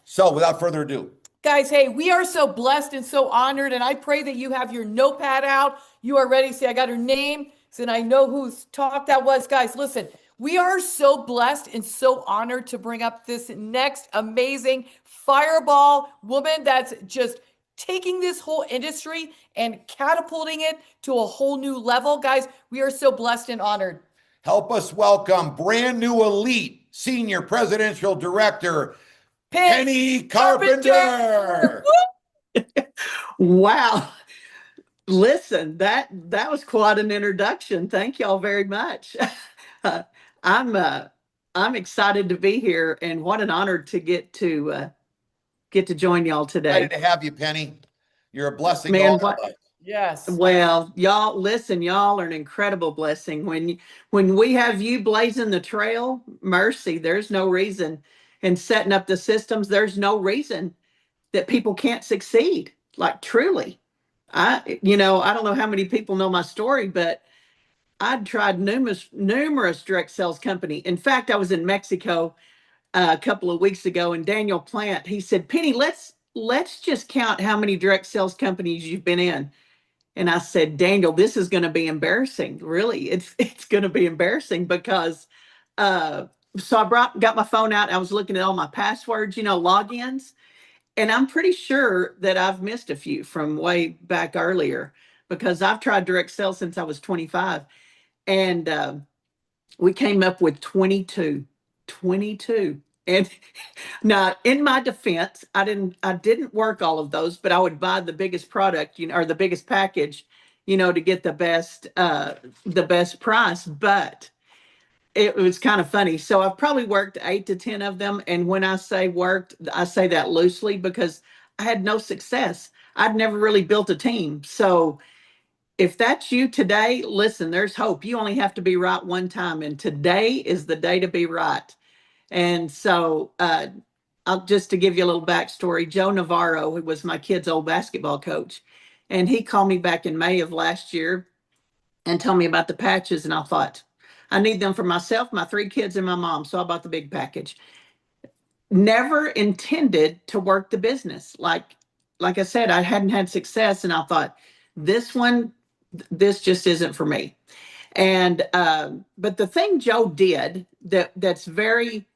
So without further ado, Guys, hey, we are so blessed and so honored, and I pray that you have your notepad out. You are ready. See, I got her name, and I know whose talk that was. Guys, listen, we are so blessed and so honored to bring up this next amazing fireball woman that's just taking this whole industry and catapulting it to a whole new level. Guys, we are so blessed and honored. help us welcome brand new elite senior presidential director, Penny Carpenter. Wow. Listen, that was quite an introduction. Thank y'all very much. I'm I'm excited to be here, and what an honor to get to join y'all today. Excited to have you, Penny. You're a blessing to Man, all what? of us. Yes. Well, y'all listen, y'all are an incredible blessing. When we have you blazing the trail, mercy, there's no reason. And setting up the systems, there's no reason that people can't succeed. Like truly. I don't know how many people know my story, but I'd tried numerous direct sales company. In fact, I was in Mexico a couple of weeks ago, and Daniel Plant, he said, Penny, let's just count how many direct sales companies you've been in. And I said, Daniel, this is going to be embarrassing. Really, it's going to be embarrassing because so got my phone out. I was looking at all my passwords, logins, and I'm pretty sure that I've missed a few from way back earlier because I've tried direct sales since I was 25, and we came up with 22. And now, in my defense, I didn't work all of those, but I would buy the biggest product, or the biggest package, to get the best price. But it was kind of funny. So I've probably worked 8 to 10 of them. And when I say worked, I say that loosely because I had no success. I'd never really built a team. So if that's you today, listen, there's hope. You only have to be right one time. And today is the day to be right. And so just to give you a little backstory, Joe Navarro, who was my kid's old basketball coach, and he called me back in May of last year and told me about the patches. And I thought, I need them for myself, my 3 kids, and my mom. So I bought the big package. Never intended to work the business. Like I said, I hadn't had success. And I thought, this just isn't for me. And but the thing Joe did that's very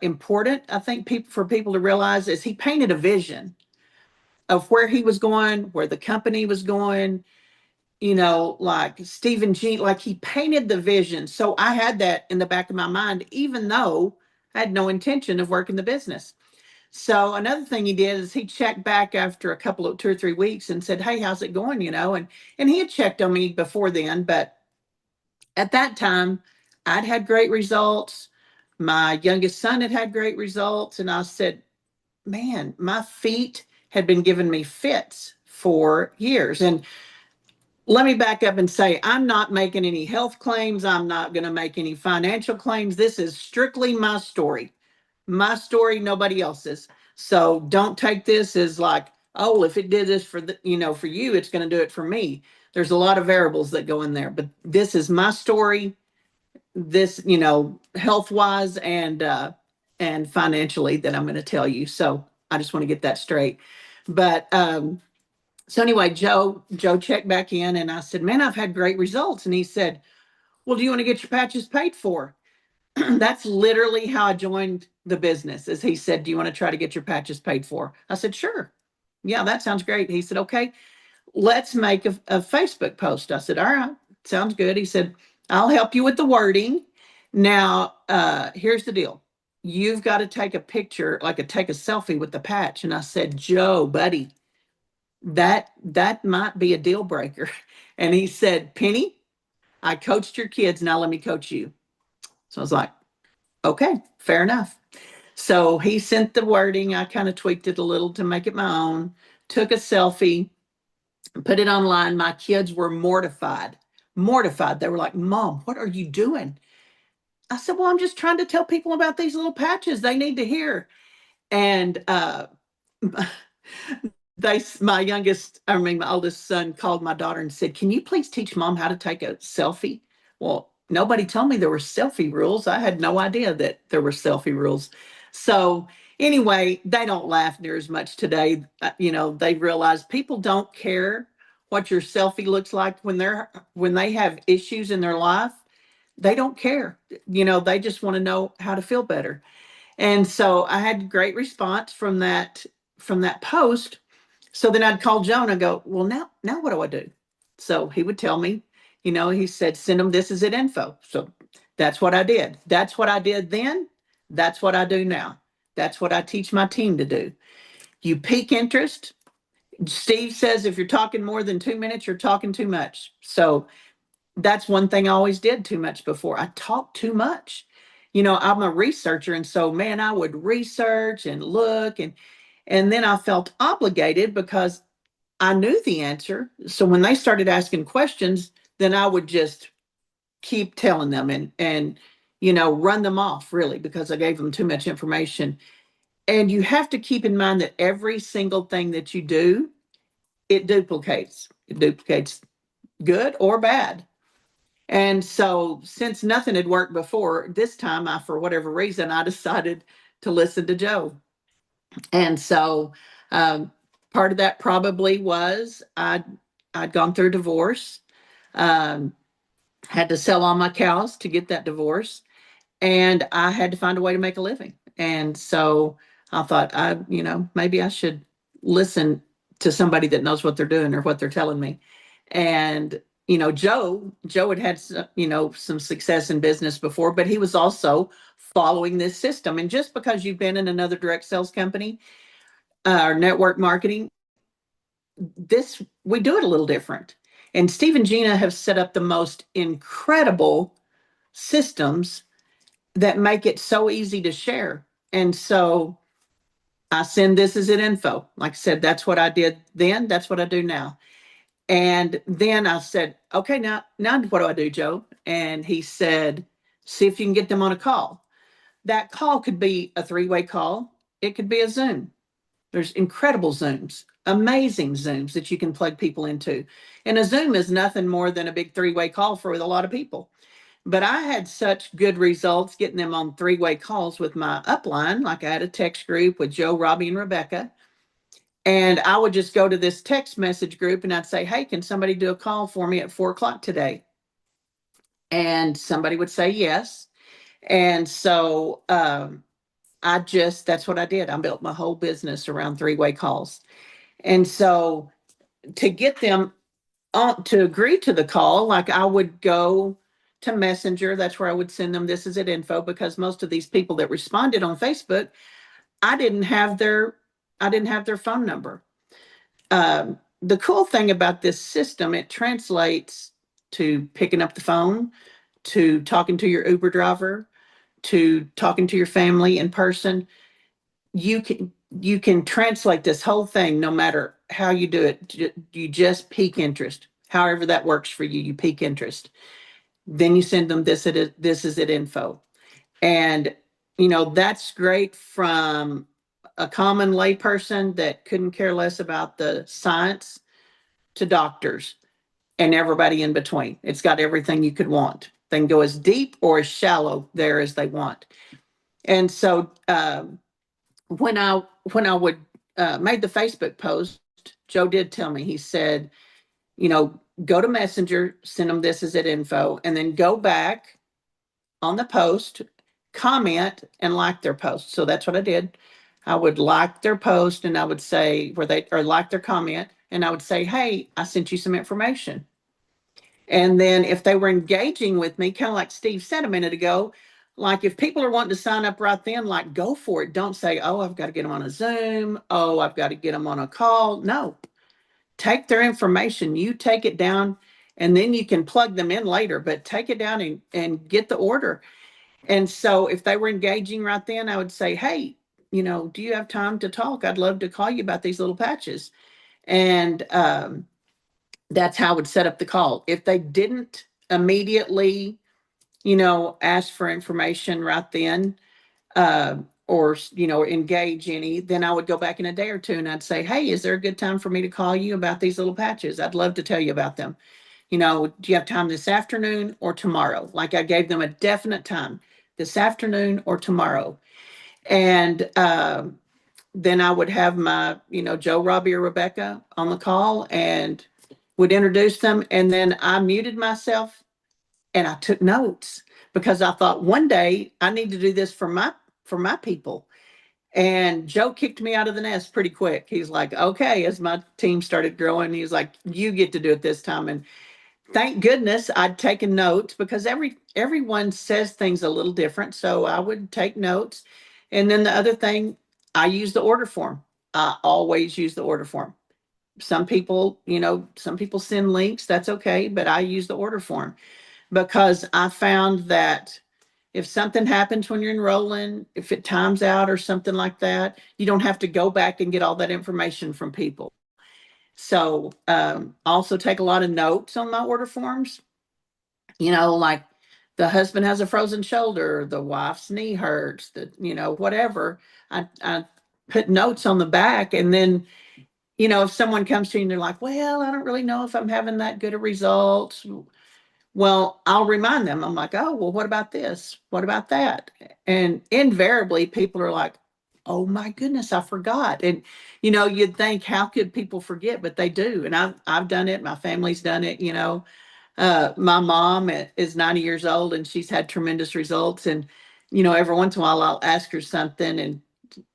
important, I think, for people to realize, is he painted a vision of where he was going, where the company was going, like Stephen G, like he painted the vision. So I had that in the back of my mind, even though I had no intention of working the business. So another thing he did is he checked back after a couple of 2 or 3 weeks and said, hey, how's it going? And he had checked on me before then, but at that time I'd had great results. My youngest son had great results. And I said, man, my feet had been giving me fits for years. And let me back up and say, I'm not making any health claims. I'm not going to make any financial claims. This is strictly my story, nobody else's. So don't take this as like, oh, if it did this for for you, it's going to do it for me. There's a lot of variables that go in there, but this is my story. This, health wise and financially, that I'm going to tell you. So I just want to get that straight. But so anyway, Joe checked back in, and I said, man, I've had great results. And he said, well, do you want to get your patches paid for? That's literally how I joined the business. As he said, do you want to try to get your patches paid for? I said, sure. Yeah, that sounds great. He said, okay, let's make a Facebook post. I said, all right, sounds good. He said, I'll help you with the wording. Now, here's the deal. You've got to take a picture, take a selfie with the patch. And I said, Joe, buddy, that might be a deal breaker. And he said, Penny, I coached your kids. Now let me coach you. So I was like, okay, fair enough. So he sent the wording. I kind of tweaked it a little to make it my own, took a selfie, put it online. My kids were mortified. They were like, Mom, what are you doing? I said, well, I'm just trying to tell people about these little patches they need to hear. And my oldest son called my daughter and said, can you please teach Mom how to take a selfie? Well, nobody told me there were selfie rules. I had no idea that there were selfie rules. So Anyway, they don't laugh near as much today. They realize people don't care what your selfie looks like when they have issues in their life. They don't care. They just want to know how to feel better. And so I had great response from that post. So then I'd call Joan and go, well, now what do I do? So he would tell me, he said, send them this is it info. So that's what I did. That's what I did then. That's what I do now. That's what I teach my team to do. You pique interest. Steve says if you're talking more than 2 minutes, you're talking too much. So that's one thing I always did too much before. I talked too much. I'm a researcher. And so, man, I would research and look and then I felt obligated because I knew the answer. So when they started asking questions, then I would just keep telling them and run them off really because I gave them too much information. And you have to keep in mind that every single thing that you do, it duplicates. It duplicates good or bad. And so since nothing had worked before, this time for whatever reason, I decided to listen to Joe. And so part of that probably was I'd gone through a divorce, had to sell all my cows to get that divorce, and I had to find a way to make a living. And so I thought, maybe I should listen to somebody that knows what they're doing or what they're telling me. And Joe had some success in business before, but he was also following this system. And just because you've been in another direct sales company or network marketing, we do it a little different. And Steve and Gina have set up the most incredible systems that make it so easy to share. And so I send this as an info. Like I said, that's what I did then. That's what I do now. And then I said, okay, now what do I do, Joe? And he said, see if you can get them on a call. That call could be a 3-way call. It could be a Zoom. There's incredible Zooms, amazing Zooms that you can plug people into. And a Zoom is nothing more than a big 3-way call with a lot of people. But I had such good results getting them on 3-way calls with my upline. Like I had a text group with Joe, Robbie, and Rebecca. And I would just go to this text message group and I'd say, hey, can somebody do a call for me at 4:00 today? And somebody would say yes. And so that's what I did. I built my whole business around 3-way calls. And so to get them to agree to the call, like I would go to Messenger. That's where I would send them this is it info, because most of these people that responded on Facebook, I didn't have their phone number. The cool thing about this system, it translates to picking up the phone, to talking to your Uber driver, to talking to your family in person. You can translate this whole thing no matter how you do it. You just pique interest. However that works for you, you pique interest. Then you send them this is it info. And that's great from a common layperson that couldn't care less about the science to doctors and everybody in between. It's got everything you could want. They can go as deep or as shallow there as they want. And so when I would made the Facebook post, Joe did tell me, he said, go to Messenger, send them this is it info, and then go back on the post, comment, and like their post. So that's what I did. I would like their post and I would say like their comment, and I would say, hey, I sent you some information. And then if they were engaging with me, kind of like Steve said a minute ago, like if people are wanting to sign up right then, like go for it. Don't say, oh, I've got to get them on a Zoom. Oh, I've got to get them on a call. No, take their information. You take it down and then you can plug them in later, but take it down and get the order. And so if they were engaging right then, I would say, hey, do you have time to talk? I'd love to call you about these little patches. And that's how I would set up the call. If they didn't immediately, ask for information right then, or engage any, then I would go back in a day or two and I'd say, hey, is there a good time for me to call you about these little patches? I'd love to tell you about them. Do you have time this afternoon or tomorrow? Like I gave them a definite time, this afternoon or tomorrow. And then I would have my, Joe, Robbie, or Rebecca on the call and would introduce them. And then I muted myself and I took notes because I thought one day I need to do this for my people. And Joe kicked me out of the nest pretty quick. He's like, okay, as my team started growing, he's like, you get to do it this time. And thank goodness I'd taken notes because everyone says things a little different. So I would take notes. And then the other thing, I use the order form. I always use the order form. Some people, some people send links, that's okay, but I use the order form because I found that if something happens when you're enrolling, if it times out or something like that, you don't have to go back and get all that information from people. So also take a lot of notes on my order forms, like the husband has a frozen shoulder, the wife's knee hurts, whatever. I put notes on the back. And then, if someone comes to you and they're like, well, I don't really know if I'm having that good a result. Well, I'll remind them. I'm like, oh, well, what about this? What about that? And invariably, people are like, oh my goodness, I forgot. And you'd think, how could people forget? But they do. And I've done it. My family's done it. My mom is 90 years old and she's had tremendous results. And every once in a while, I'll ask her something,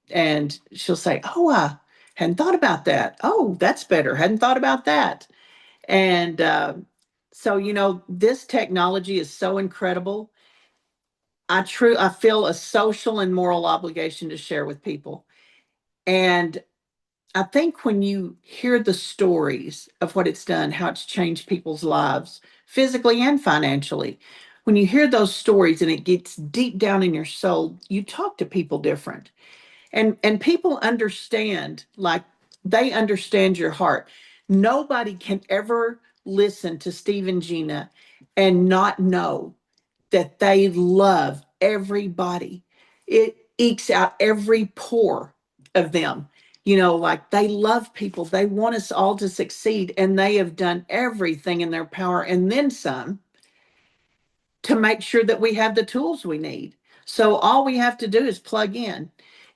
and she'll say, oh, I hadn't thought about that. Oh, that's better. Hadn't thought about that. And so, this technology is so incredible. I feel a social and moral obligation to share with people. And I think when you hear the stories of what it's done, how it's changed people's lives, physically and financially, when you hear those stories and it gets deep down in your soul, you talk to people different. And people understand, like they understand your heart. Nobody can ever listen to Steve and Gina and not know that they love everybody. It ekes out every pore of them. Like they love people. They want us all to succeed, and they have done everything in their power and then some to make sure that we have the tools we need. So all we have to do is plug in,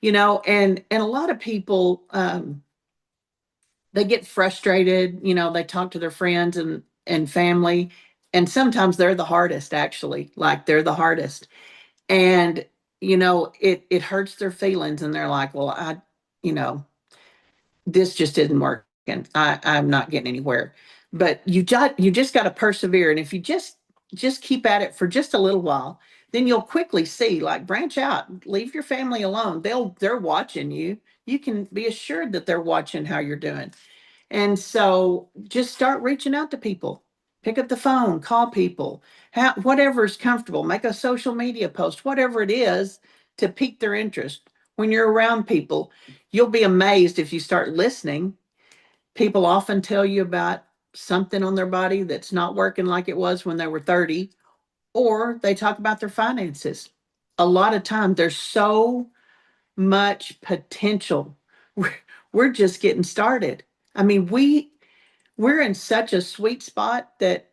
and a lot of people they get frustrated, they talk to their friends and family, and sometimes they're the hardest, actually, like they're the hardest. And it hurts their feelings, and they're like, well, you know this just isn't working. I'm not getting anywhere. But you just got to persevere. And if you just keep at it for just a little while, then you'll quickly see, like, branch out, leave your family alone. They're watching you. You can be assured that they're watching how you're doing. And so just start reaching out to people. Pick up the phone, call people, whatever is comfortable, make a social media post, whatever it is to pique their interest. When you're around people, you'll be amazed if you start listening. People often tell you about something on their body that's not working like it was when they were 30, or they talk about their finances. A lot of time there's so much potential. We're just getting started. I mean, we're in such a sweet spot that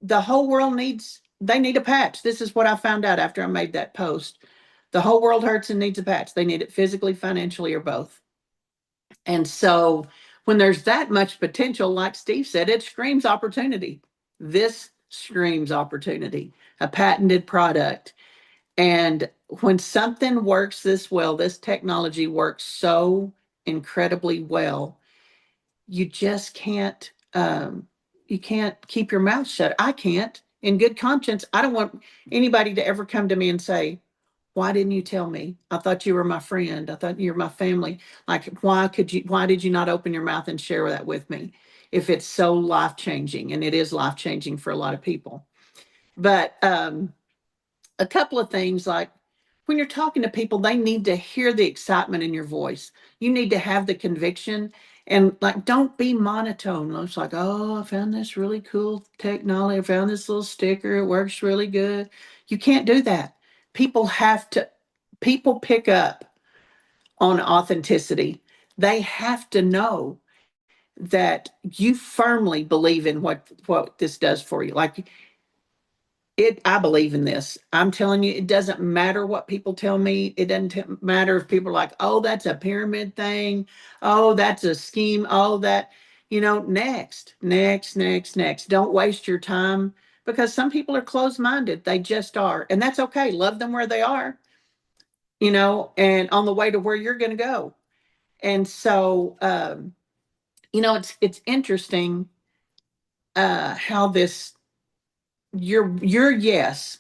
the whole world they need a patch. This is what I found out after I made that post. The whole world hurts and needs a patch. They need it physically, financially, or both. And so when there's that much potential, like Steve said, it screams opportunity. This screams opportunity, a patented product. And when something works this well, this technology works so incredibly well, you just you can't keep your mouth shut. I can't in good conscience. I don't want anybody to ever come to me and say, why didn't you tell me? I thought you were my friend. I thought you were my family. Like, why did you not open your mouth and share that with me if it's so life-changing? And it is life-changing for a lot of people. But a couple of things, like when you're talking to people, they need to hear the excitement in your voice. You need to have the conviction, and like, don't be monotone. It's like, oh, I found this really cool technology. I found this little sticker. It works really good. You can't do that. People pick up on authenticity. They have to know that you firmly believe in what this does for you. Like, I believe in this. I'm telling you, it doesn't matter what people tell me. It doesn't matter if people are like, oh, that's a pyramid thing. Oh, that's a scheme. Oh, that, next. Don't waste your time, because some people are closed-minded. They just are. And that's okay. Love them where they are, and on the way to where you're going to go. And so, it's interesting, how your yes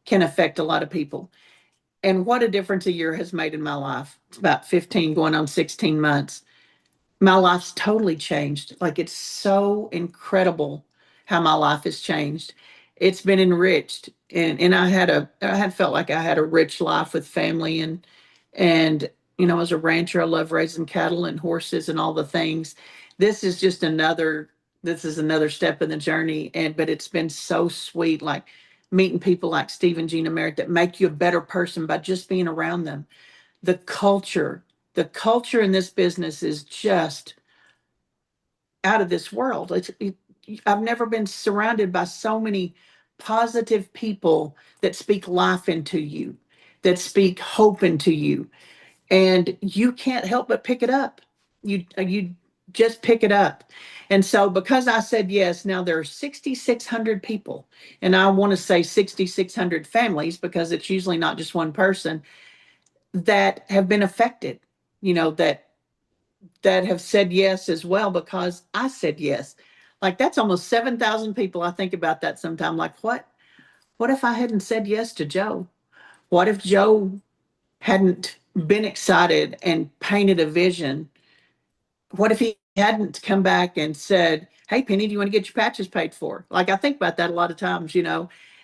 can affect a lot of people. And what a difference a year has made in my life. It's about 15 going on 16 months. My life's totally changed. Like, it's so incredible how my life has changed. It's been enriched. And I had felt like I had a rich life with family, and as a rancher, I love raising cattle and horses and all the things. This is just another step in the journey. But it's been so sweet, like meeting people like Steve and Gina Merritt that make you a better person by just being around them. The culture in this business is just out of this world. I've never been surrounded by so many positive people that speak life into you, that speak hope into you, and you can't help but pick it up. You just pick it up. And so, because I said yes, now there are 6,600 people, and I want to say 6,600 families, because it's usually not just one person that have been affected, that have said yes as well because I said yes. Like, that's almost 7,000 people. I think about that sometime. Like, what if I hadn't said yes to Joe? What if Joe hadn't been excited and painted a vision? What if he hadn't come back and said, hey, Penny, do you want to get your patches paid for? Like, I think about that a lot of times,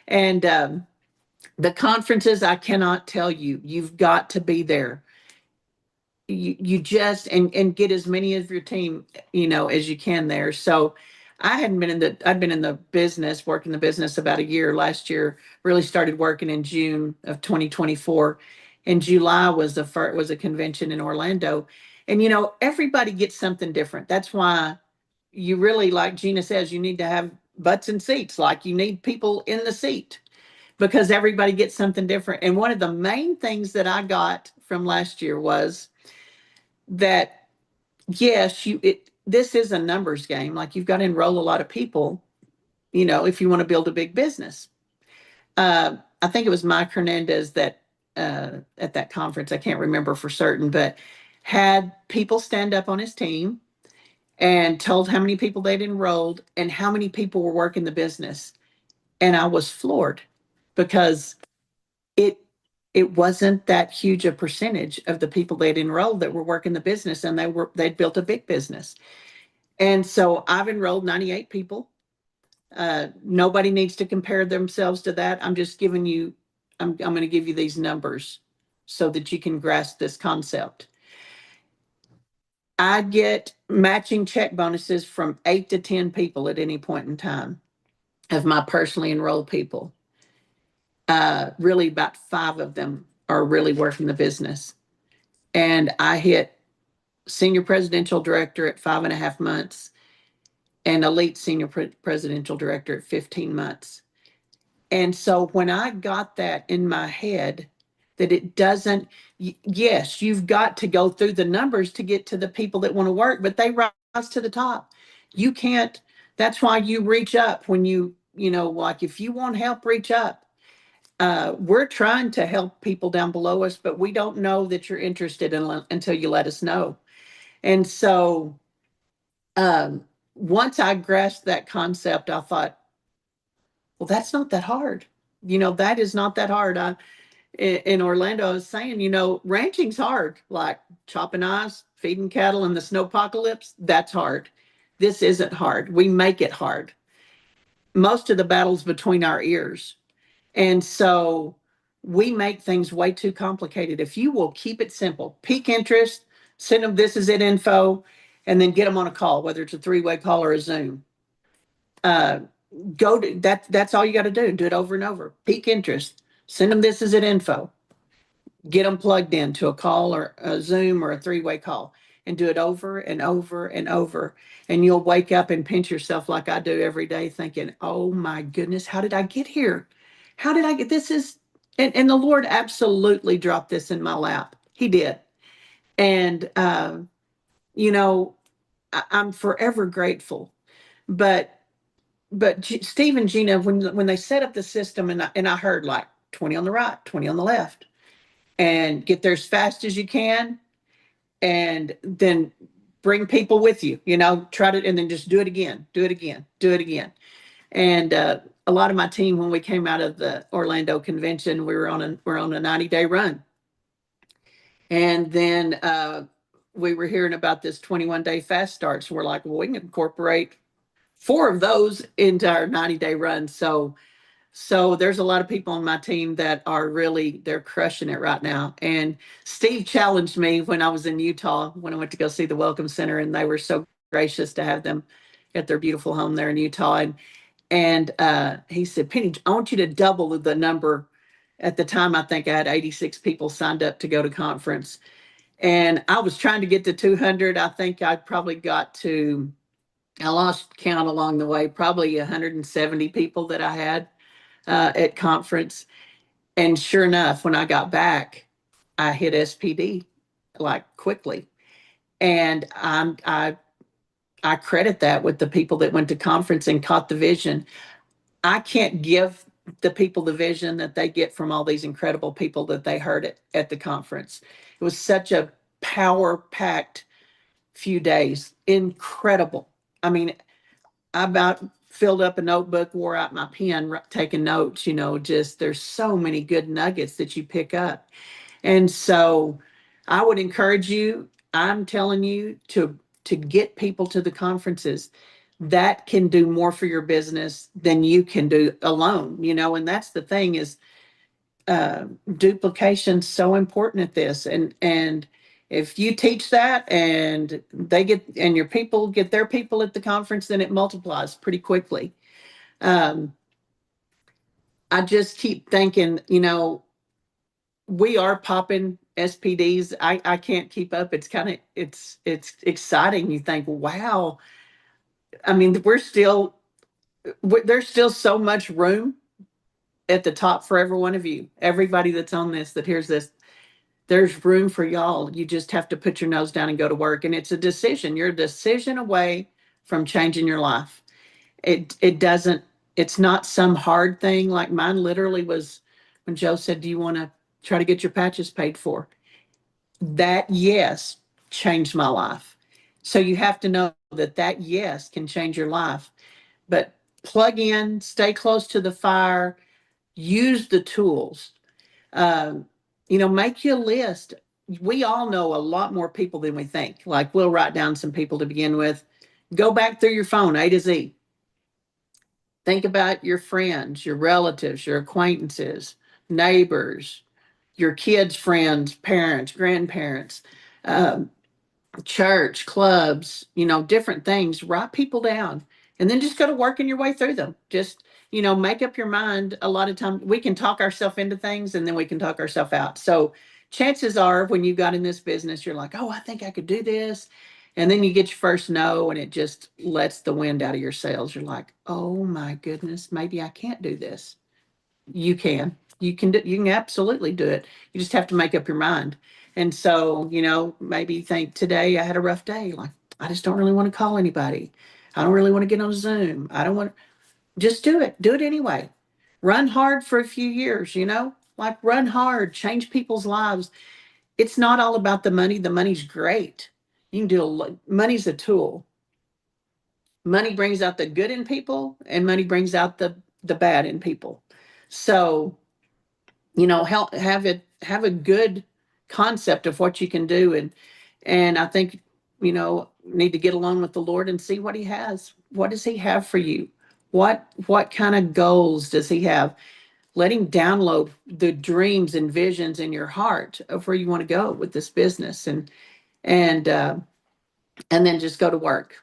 and the conferences, I cannot tell you, you've got to be there. You just, and get as many of your team, as you can there. So I'd been in the business, working the business about a year. Last year, really started working in June of 2024. In July was a convention in Orlando. And everybody gets something different. That's why you really, like Gina says, you need to have butts and seats. Like, you need people in the seat, because everybody gets something different. And one of the main things that I got from last year was that, yes, this is a numbers game. Like, you've got to enroll a lot of people, if you want to build a big business. I think it was Mike Hernandez that, at that conference, I can't remember for certain, but had people stand up on his team and told how many people they'd enrolled and how many people were working the business. And I was floored, because it it wasn't that huge a percentage of the people they'd enrolled that were working the business, and they'd built a big business. And so I've enrolled 98 people. Nobody needs to compare themselves to that. I'm just giving you, I'm going to give you these numbers so that you can grasp this concept. I get matching check bonuses from 8 to 10 people at any point in time of my personally enrolled people. Really, about 5 of them are really working the business. And I hit senior presidential director at 5.5 months and elite senior presidential director at 15 months. And so when I got that in my head, that it doesn't, yes, you've got to go through the numbers to get to the people that want to work, but they rise to the top. You can't, that's why you reach up when like, if you want help, reach up. We're trying to help people down below us, but we don't know that you're interested until you let us know. And so once I grasped that concept, I thought, well, that's not that hard. That is not that hard. In Orlando, I was saying, ranching's hard, like chopping ice, feeding cattle in the snowpocalypse. That's hard. This isn't hard. We make it hard. Most of the battle's between our ears. And so we make things way too complicated. If you will keep it simple, peak interest, send them this is it info, and then get them on a call, whether it's a 3-way call or a Zoom. Go to that. That's all you got to do. Do it over and over. Peak interest, send them this is it info. Get them plugged into a call or a Zoom or a three-way call and do it over and over and over. And you'll wake up and pinch yourself like I do every day thinking, oh my goodness, how did I get here? How did I get this is and the Lord absolutely dropped this in my lap. He did. And you know, I'm forever grateful. But Steve and Gina, when they set up the system and I heard like 20 on the right, 20 on the left, and get there as fast as you can, and then bring people with you, try to, and then just do it again, do it again, do it again. And a lot of my team, when we came out of the Orlando convention, we're on a 90-day run. And then we were hearing about this 21-day fast start. So we're like, well, we can incorporate 4 of those into our 90-day run. So there's a lot of people on my team that are really, they're crushing it right now. And Steve challenged me when I was in Utah, when I went to go see the Welcome Center, and they were so gracious to have them at their beautiful home there in Utah. And he said, Penny, I want you to double the number. At the time, I think I had 86 people signed up to go to conference. And I was trying to get to 200. I think I probably got to, I lost count along the way, probably 170 people that I had at conference. And sure enough, when I got back, I hit SPD like quickly. And I credit that with the people that went to conference and caught the vision. I can't give the people the vision that they get from all these incredible people that they heard at the conference. It was such a power-packed few days. Incredible. I mean, I about filled up a notebook, wore out my pen, taking notes, just there's so many good nuggets that you pick up. And so I would encourage you, I'm telling you, to get people to the conferences. That can do more for your business than you can do alone, and that's the thing is duplication so important at this. And if you teach that and your people get their people at the conference, then it multiplies pretty quickly. I just keep thinking, we are popping SPDs. I can't keep up. It's exciting. You think, wow. I mean, there's still so much room at the top for every one of you. Everybody that's on this, that hears this, there's room for y'all. You just have to put your nose down and go to work. And it's a decision. You're a decision away from changing your life. It's not some hard thing. Like mine literally was when Joe said, do you want to try to get your patches paid for? That yes changed my life. So you have to know that yes can change your life. But plug in, stay close to the fire, use the tools. Make you a list. We all know a lot more people than we think. Like we'll write down some people to begin with. Go back through your phone, A to Z. Think about your friends, your relatives, your acquaintances, neighbors, your kids' friends, parents, grandparents, church, clubs, different things. Write people down and then just go to working your way through them. Just, make up your mind. A lot of times we can talk ourselves into things and then we can talk ourselves out. So chances are when you got in this business, you're like, oh, I think I could do this. And then you get your first no, and it just lets the wind out of your sails. You're like, oh my goodness, maybe I can't do this. You can absolutely do it. You just have to make up your mind. And so, maybe you think today I had a rough day. Like, I just don't really want to call anybody. I don't really want to get on Zoom. I don't want just do it. Do it anyway. Run hard for a few years, like run hard, change people's lives. It's not all about the money. The money's great. You can do money's a tool. Money brings out the good in people and money brings out the bad in people. So, have a good concept of what you can do. And I think, need to get along with the Lord and see what he has. What does he have for you? What kind of goals does he have? Let him download the dreams and visions in your heart of where you want to go with this business and then just go to work.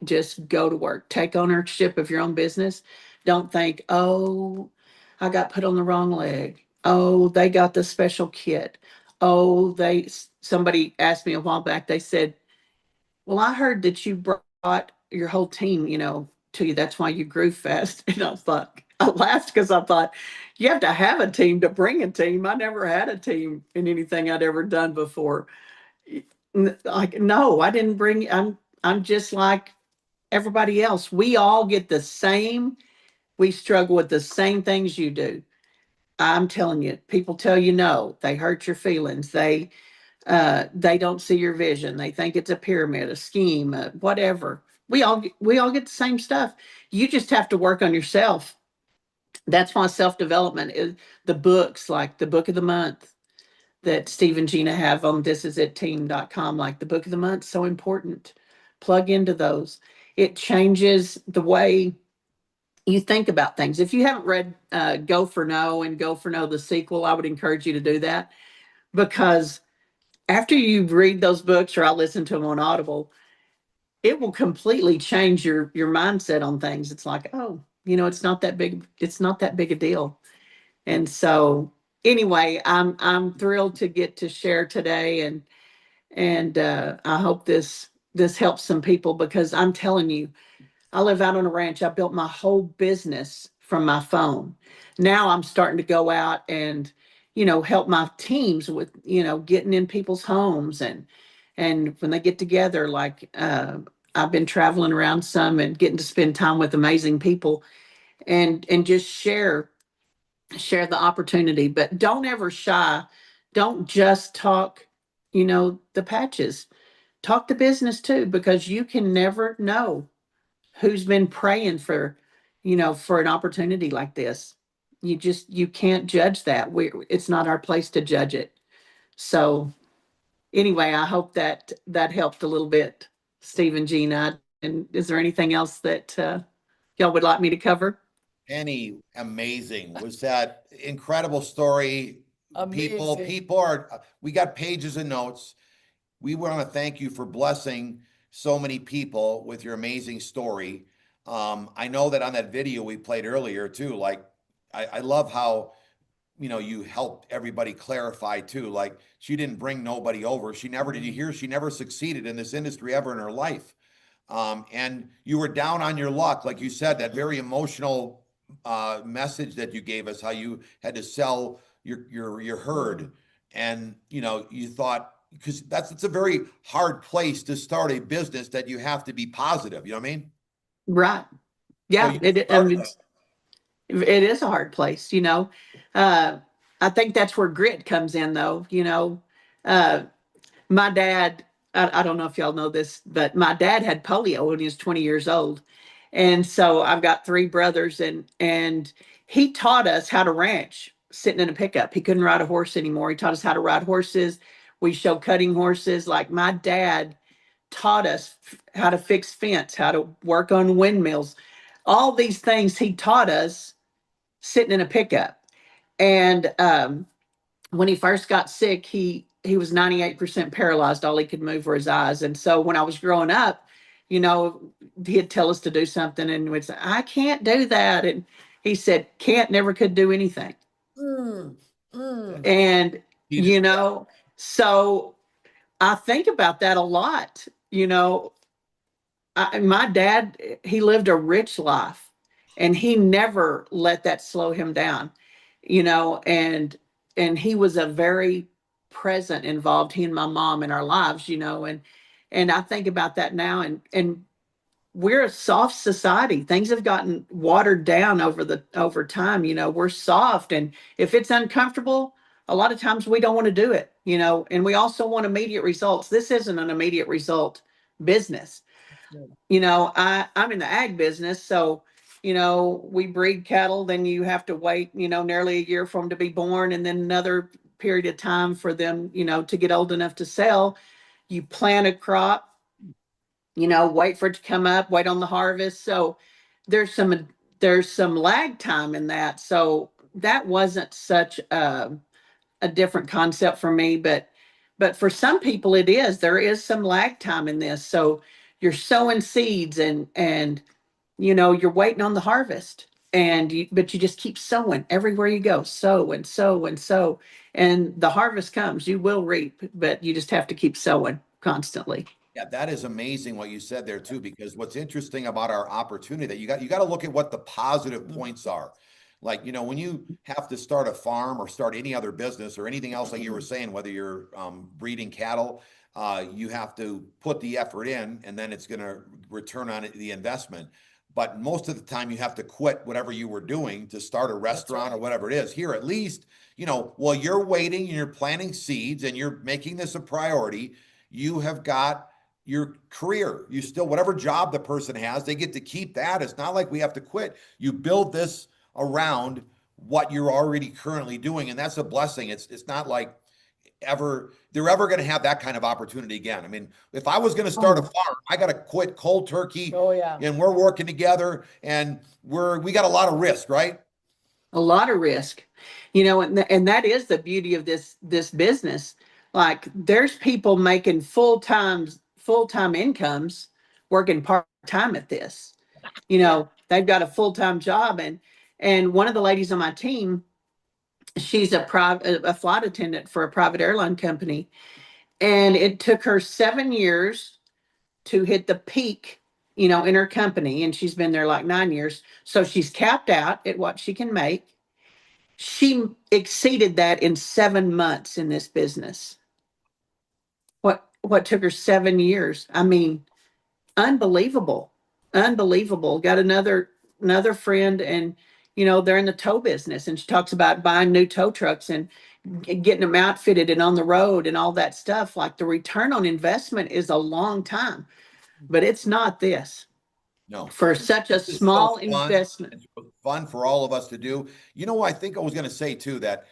Just go to work. Take ownership of your own business. Don't think, oh, I got put on the wrong leg. Oh, they got the special kit. Oh, somebody asked me a while back, they said, well, I heard that you brought your whole team, to you. That's why you grew fast. And I laughed because I thought, you have to have a team to bring a team. I never had a team in anything I'd ever done before. Like, no, I didn't bring, I'm just like everybody else. We all get we struggle with the same things you do. I'm telling you, people tell you no, they hurt your feelings. They don't see your vision. They think it's a pyramid, a scheme, whatever. We all get the same stuff. You just have to work on yourself. That's why self-development is the books, like the book of the month that Steve and Gina have on thisisitteam.com, like the book of the month, so important. Plug into those. It changes the way you think about things. If you haven't read Go for No and Go for No, the sequel, I would encourage you to do that, because after you read those books, or I listen to them on Audible, it will completely change your mindset on things. It's like, oh, it's not that big. It's not that big a deal. And so anyway, I'm thrilled to get to share today, and I hope this helps some people, because I'm telling you, I live out on a ranch. I built my whole business from my phone. Now I'm starting to go out and, help my teams with, getting in people's homes, and when they get together, like, I've been traveling around some and getting to spend time with amazing people, and just share the opportunity. But don't ever shy. Don't just talk, the patches. Talk the business too, because you can never know who's been praying for, for an opportunity like this. You can't judge that. It's not our place to judge it. So anyway, I hope that helped a little bit, Steve and Gina. And is there anything else that y'all would like me to cover? Penny, amazing. Was that incredible story? Amazing. People are, we got pages of notes. We want to thank you for blessing so many people with your amazing story. I know that on that video we played earlier too, like, I love how, you helped everybody clarify too. Like, she didn't bring nobody over. She never, did you hear? She never succeeded in this industry ever in her life. And you were down on your luck. Like you said, that very emotional message that you gave us, how you had to sell your herd. And, you thought, because it's a very hard place to start a business, that you have to be positive. You know what I mean? Right. Yeah. So It is a hard place, I think that's where grit comes in, though. My dad, I don't know if y'all know this, but my dad had polio when he was 20 years old. And so I've got three brothers, and he taught us how to ranch sitting in a pickup. He couldn't ride a horse anymore. He taught us how to ride horses. We showed cutting horses. Like, my dad taught us how to fix fence, how to work on windmills, all these things he taught us sitting in a pickup. And when he first got sick, he was 98% paralyzed. All he could move were his eyes. And so when I was growing up, he'd tell us to do something, and we'd say, I can't do that. And he said, can't never could do anything. And, so I think about that a lot. My dad, he lived a rich life, and he never let that slow him down, and he was a very present, involved, he and my mom, in our lives, and I think about that now, and we're a soft society. Things have gotten watered down over time. We're soft, and if it's uncomfortable, a lot of times we don't want to do it, and we also want immediate results. This isn't an immediate result business. I'm in the ag business, so we breed cattle, then you have to wait, nearly a year for them to be born, and then another period of time for them, to get old enough to sell. You plant a crop, wait for it to come up, wait on the harvest. So there's some lag time in that. So that wasn't such a different concept for me, but for some people it is. There is some lag time in this. So you're sowing seeds, and you're waiting on the harvest. but you just keep sowing everywhere you go, sow and sow and sow, and the harvest comes. You will reap, but you just have to keep sowing constantly. Yeah, that is amazing what you said there too, because what's interesting about our opportunity that you got to look at what the positive points are. Like, when you have to start a farm or start any other business or anything else, like you were saying, whether you're breeding cattle, you have to put the effort in and then it's going to return on the investment. But most of the time you have to quit whatever you were doing to start a restaurant or whatever it is. Here, at least, while you're waiting and you're planting seeds and you're making this a priority, you have got your career. You still, whatever job the person has, they get to keep that. It's not like we have to quit. You build this around what you're already currently doing, and that's a blessing. It's not like they're ever going to have that kind of opportunity again. I mean, if I was going to start a farm, I got to quit cold turkey. Oh yeah. And we're working together, and we got a lot of risk, right? A lot of risk, and that is the beauty of this business. Like, there's people making full-time incomes working part-time at this. They've got a full-time job, and one of the ladies on my team, she's a flight attendant for a private airline company, and it took her 7 years to hit the peak, in her company, and she's been there like 9 years. So she's capped out at what she can make. She exceeded that in 7 months in this business. What took her 7 years? I mean, unbelievable. Got another friend, and they're in the tow business, and she talks about buying new tow trucks and getting them outfitted and on the road and all that stuff. Like, the return on investment is a long time, but it's not this. No. For such a This is small so fun. investment. It's fun for all of us to do. I think I was going to say too, that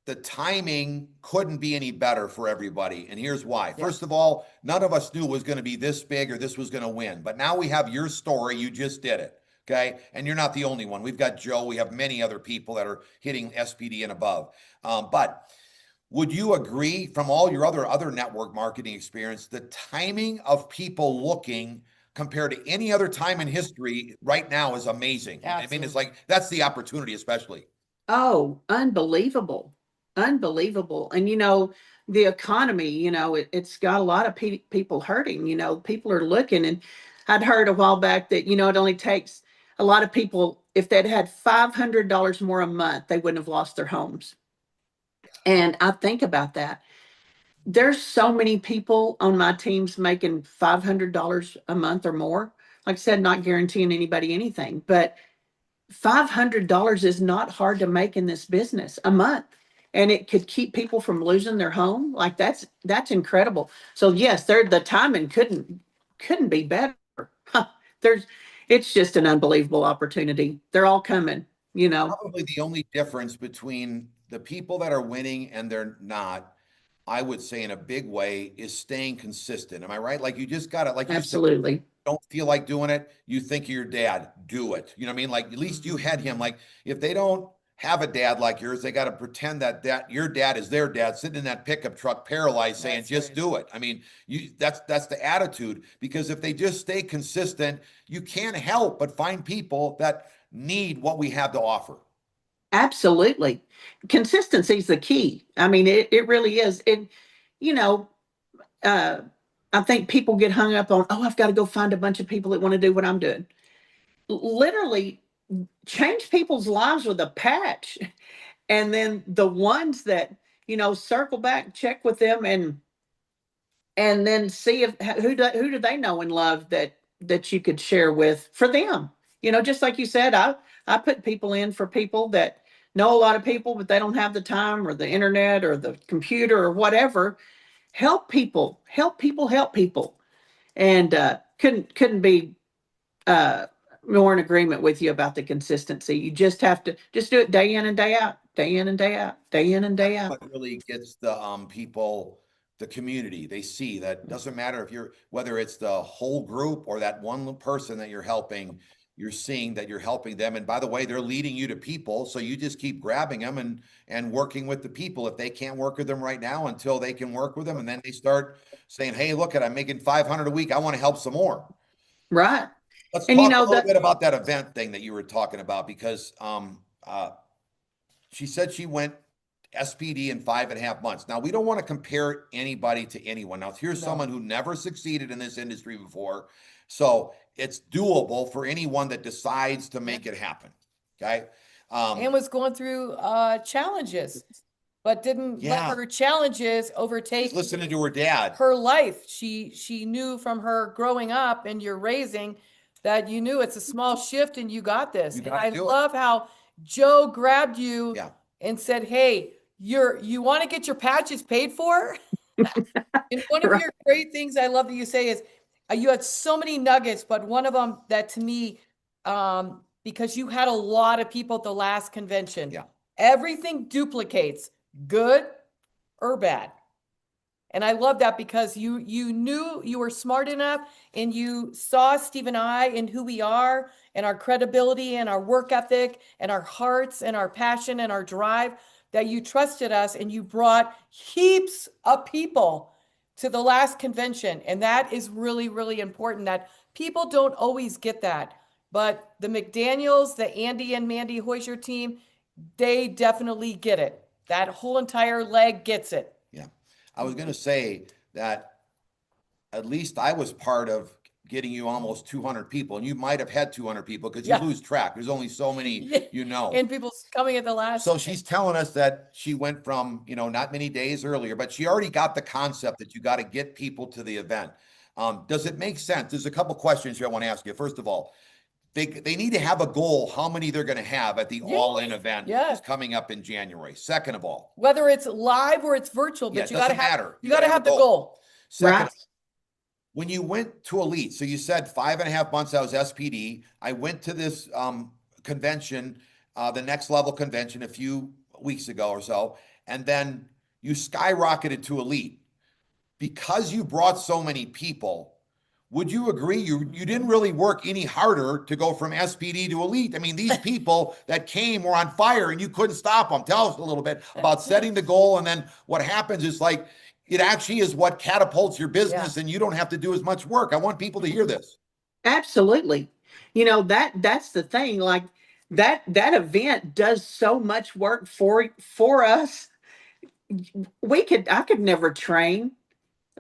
the timing couldn't be any better for everybody. And here's why. Yeah. First of all, none of us knew it was going to be this big or this was going to win. But now we have your story. You just did it. Okay. And you're not the only one. We've got Joe. We have many other people that are hitting SPD and above. But would you agree, from all your other network marketing experience, the timing of people looking compared to any other time in history right now is amazing? Absolutely. I mean, it's like, that's the opportunity, especially. Oh, unbelievable. And the economy, it's got a lot of people hurting. People are looking, and I'd heard a while back that, it only takes a lot of people, if they'd had $500 more a month, they wouldn't have lost their homes. And I think about that. There's so many people on my teams making $500 a month or more. Like I said, not guaranteeing anybody anything, but $500 is not hard to make in this business a month. And it could keep people from losing their home. Like, that's incredible. So yes, the timing couldn't be better. It's just an unbelievable opportunity. They're all coming, Probably the only difference between the people that are winning and they're not, I would say in a big way, is staying consistent. Am I right? Like, you just got to, like, Absolutely. you said, don't feel like doing it. You think of your dad, do it. You know what I mean? Like, at least you had him. Like, if they don't have a dad like yours, they got to pretend that your dad is their dad, sitting in that pickup truck, paralyzed, saying, That's just right. do it. I mean, that's the attitude, because if they just stay consistent, you can't help but find people that need what we have to offer. Absolutely. Consistency is the key. I mean, it really is. I think people get hung up on, I've got to go find a bunch of people that want to do what I'm doing. Literally change people's lives with a patch. And then the ones that, circle back, check with them, and then see who do they know and love that you could share with for them. Just like you said, I put people in for people that know a lot of people, but they don't have the time or the internet or the computer or whatever. Help people. And couldn't be more in agreement with you about the consistency. You just have to just do it day in and day out, day in and day out, day in and day out. What really gets the people, the community, they see that doesn't matter whether it's the whole group or that one person that you're helping, you're seeing that you're helping them. And by the way, they're leading you to people. So you just keep grabbing them and working with the people. If they can't work with them right now, until they can work with them. And then they start saying, hey, look, I'm making 500 a week. I want to help some more. Right. Let's And talk you a know little that bit about that event thing that you were talking about, because she said she went SPD in 5.5 months. Now, we don't want to compare anybody to anyone. Now, here's No. someone who never succeeded in this industry before. So it's doable for anyone that decides to make it happen. Okay. And was going through challenges, but didn't let Yeah. her challenges She's overtake listening to her dad. her life. She knew from her growing up and your raising that you knew it's a small shift and you got this. You And gotta I do it. love how Joe grabbed you Yeah. and said, "Hey, you want to get your patches paid for?" And one of Right. your great things I love that you say is you had so many nuggets, but one of them that to me, because you had a lot of people at the last convention. Yeah. Everything duplicates, good or bad. And I love that because you knew you were smart enough and you saw Steve and I and who we are and our credibility and our work ethic and our hearts and our passion and our drive, that you trusted us and you brought heaps of people to the last convention. And that is really, really important, that people don't always get that. But the McDaniels, the Andy and Mandy Hoyser team, they definitely get it. That whole entire leg gets it. Yeah. I was going to say that at least I was part of getting you almost 200 people, and you might have had 200 people because you Yeah. lose track. There's only so many, Yeah. you know. And people coming at the last. So she's telling us that she went from, not many days earlier, but she already got the concept that you got to get people to the event. Does it make sense? There's a couple questions here I want to ask you. First of all, they need to have a goal, how many they're going to have at the all-in event Yes. is coming up in January. Second of all, Whether it's live or it's virtual, yeah, but it you gotta doesn't have, matter. you gotta have the goal. Second, Right. when you went to Elite, so you said 5.5 months, I was SPD. I went to this convention, the Next Level convention a few weeks ago or so, and then you skyrocketed to Elite. Because you brought so many people, would you agree you didn't really work any harder to go from SPD to Elite? I mean, these people that came were on fire and you couldn't stop them. Tell us a little bit about setting the goal, and then what happens is, like, it actually is what catapults your business and you don't have to do as much work. I want people to hear this. Absolutely. That's the thing. Like that event does so much work for us. I could never train.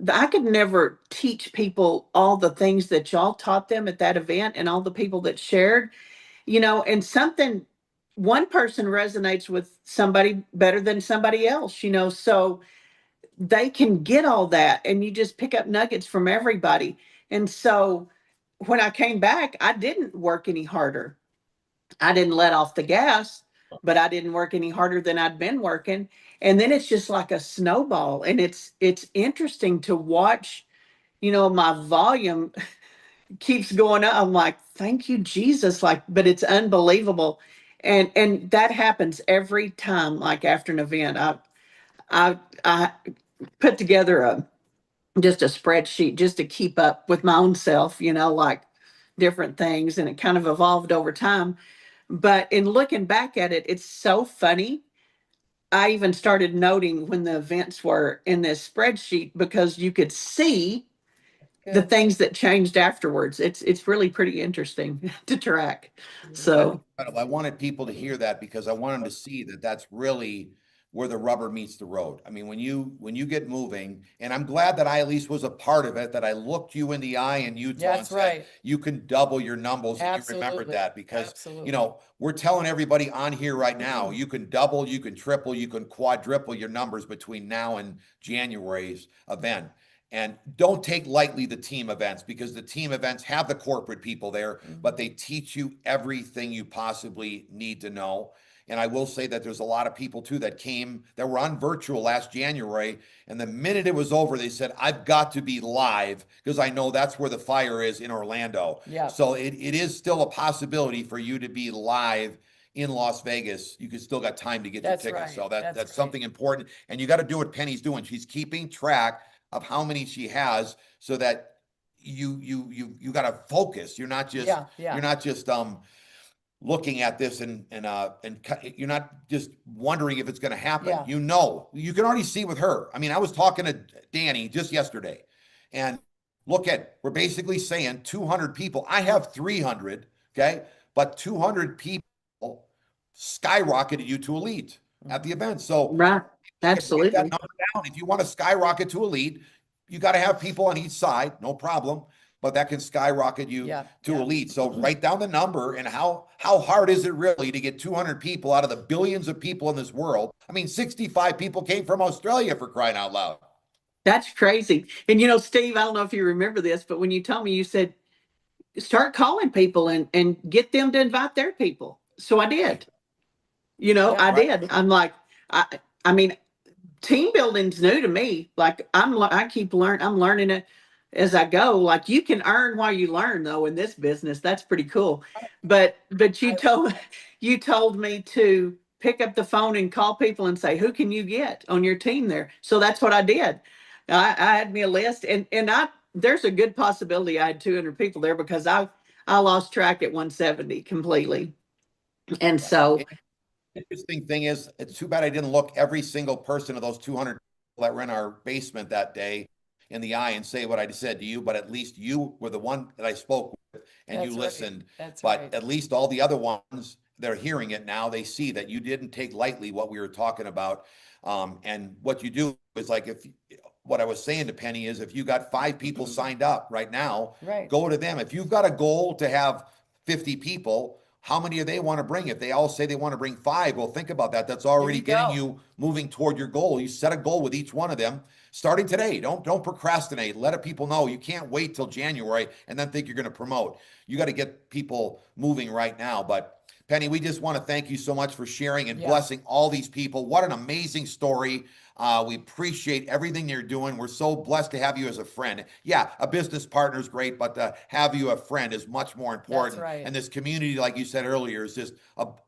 I could never teach people all the things that y'all taught them at that event and all the people that shared, and one person resonates with somebody better than somebody else, so they can get all that and you just pick up nuggets from everybody. And so when I came back, I didn't work any harder. I didn't let off the gas, but I didn't work any harder than I'd been working. And then it's just like a snowball. And it's interesting to watch, my volume keeps going up. I'm like, thank you, Jesus. Like, but it's unbelievable. And that happens every time, like after an event. I put together just a spreadsheet just to keep up with my own self, like different things. And it kind of evolved over time. But in looking back at it, it's so funny. I even started noting when the events were in this spreadsheet because you could see the Good. things that changed afterwards. It's really pretty interesting to track. So I wanted people to hear that because I want them to see that that's really where the rubber meets the road. I mean, when you get moving, and I'm glad that I at least was a part of it, that I looked you in the eye and you That's right. you can double your numbers, and you remembered Absolutely. that because Absolutely. we're telling everybody on here right now, you can double, you can triple, you can quadruple your numbers between now and January's event. And don't take lightly the team events, because the team events have the corporate people there, but they teach you everything you possibly need to know. And I will say that there's a lot of people too that were on virtual last January. And the minute it was over, they said, I've got to be live because I know that's where the fire is in Orlando. Yeah. So it is still a possibility for you to be live in Las Vegas. You can still got time to get That's your tickets. right. So That's that's great. something important. And you got to do what Penny's doing. She's keeping track of how many she has so that you got to focus. You're not just, Yeah. you're not just, looking at this and you're not just wondering if it's going to happen. Yeah. You can already see with her. I mean, I was talking to Danny just yesterday, and Look at, we're basically saying 200 people. I have 300, okay? But 200 people skyrocketed you to elite at the event. So Right. you can break that Absolutely. number down. If you want to skyrocket to elite, you got to have people on each side, no problem. But that can skyrocket you Yeah, to yeah. elite. So write down the number and how hard is it really to get 200 people out of the billions of people in this world? I mean, 65 people came from Australia, for crying out loud. That's crazy. And Steve, I don't know if you remember this, but when you told me, you said, start calling people and get them to invite their people. So I did. Yeah. I Right. did. I'm like, I mean, team building's new to me. Like I keep learning. I'm learning it as I go. Like you can earn while you learn, though, in this business. That's pretty cool. But you told me to pick up the phone and call people and say, who can you get on your team there? So that's what I did. I had me a list, and there's a good possibility I had 200 people there because I lost track at 170 completely. And so Interesting thing is, it's too bad I didn't look every single person of those 200 people that were in our basement that day in the eye and say what I said to you, but at least you were the one that I spoke with and That's you right. listened. That's But right. at least all the other ones, they're hearing it now. They see that you didn't take lightly what we were talking about. And what you do is like, if what I was saying to Penny is, if you got 5 people signed up right now, Right. go to them. If you've got a goal to have 50 people, how many do they want to bring? If they all say they want to bring 5, well, think about that. That's already you getting go. you moving toward your goal. You set a goal with each one of them starting today. Don't procrastinate. Let people know. You can't wait till January and then think you're going to promote. You got to get people moving right now. But Penny, we just want to thank you so much for sharing and Yeah. blessing all these people. What an amazing story. We appreciate everything you're doing. We're so blessed to have you as a friend. Yeah, a business partner is great, but to have you a friend is much more important. right. And this community, like you said earlier, is just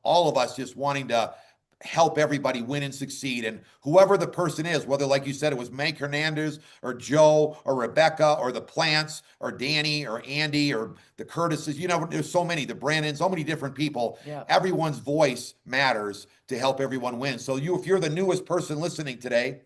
all of us just wanting to help everybody win and succeed. And whoever the person is, whether, like you said, it was Meg Hernandez or Joe or Rebecca or the Plants or Danny or Andy or the Curtises, there's so many, the Brandon, so many different people. Yeah. Everyone's voice matters to help everyone win. So if you're the newest person listening today,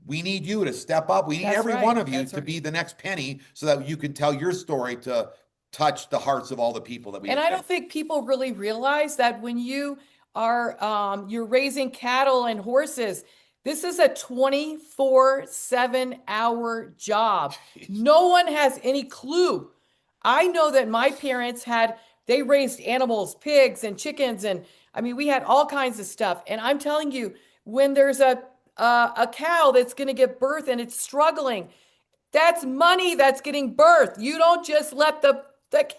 we need you to step up. We need That's every right. one of you That's to right. be the next Penny so that you can tell your story to touch the hearts of all the people that we And have I don't think people really realize that when you are you're raising cattle and horses, this is a 24/7 hour job. No one has any clue. I know that my parents they raised animals, pigs and chickens, and I mean we had all kinds of stuff. And I'm telling you, when there's a cow that's going to give birth and it's struggling, that's money that's getting birthed. You don't just let the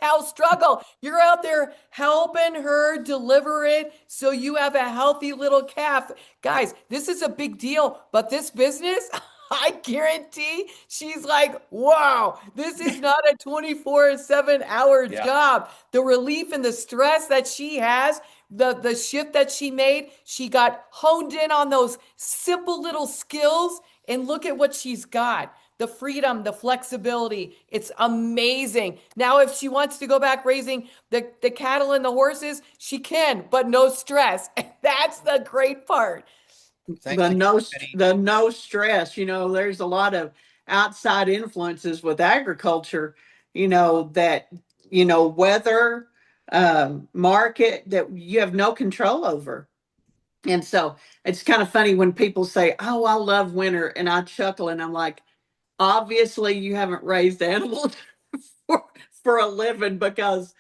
cow struggle. You're out there helping her deliver it so you have a healthy little calf. Guys, this is a big deal, but this business, I guarantee she's like, wow, this is not a 24/7 hour Yeah. job. The relief and the stress that she has, the shift that she made, she got honed in on those simple little skills, and look at what she's got. The freedom, the flexibility. It's amazing. Now, if she wants to go back raising the cattle and the horses, she can, but no stress. That's the great part. Thanks again, Penny. the no stress, there's a lot of outside influences with agriculture, that, weather, market that you have no control over. And so it's kind of funny when people say, oh, I love winter. And I chuckle and I'm like, obviously you haven't raised animals for a living, because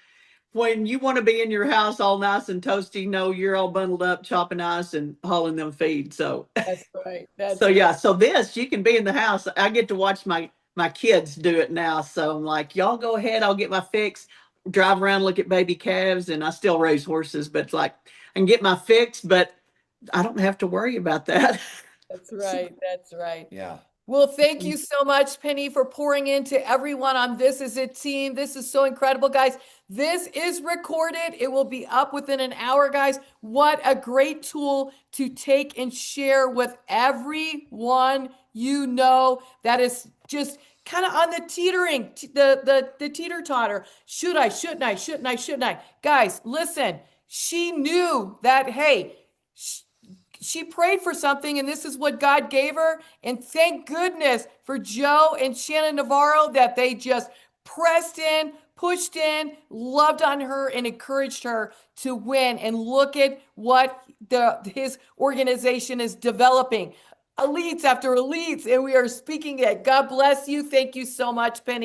when you want to be in your house all nice and toasty, no, you're all bundled up, chopping ice and hauling them feed. So, That's right. That's so yeah, so this, you can be in the house. I get to watch my kids do it now. So I'm like, y'all go ahead, I'll get my fix, drive around, look at baby calves, and I still raise horses, but it's like I can get my fix, but I don't have to worry about that. That's right. That's right. Yeah. Well, thank you so much, Penny, for pouring into everyone on This Is It team. This is so incredible, guys. This is recorded. It will be up within an hour, guys. What a great tool to take and share with everyone you know that is just kind of on the teetering, the teeter-totter. Should I, shouldn't I, shouldn't I, shouldn't I? Guys, listen, she knew that, hey, she prayed for something, and this is what God gave her. And thank goodness for Joe and Shannon Navarro that they just pressed in, pushed in, loved on her, and encouraged her to win. And look at what his organization is developing. Elites after elites, and we are speaking it. God bless you. Thank you so much, Penny.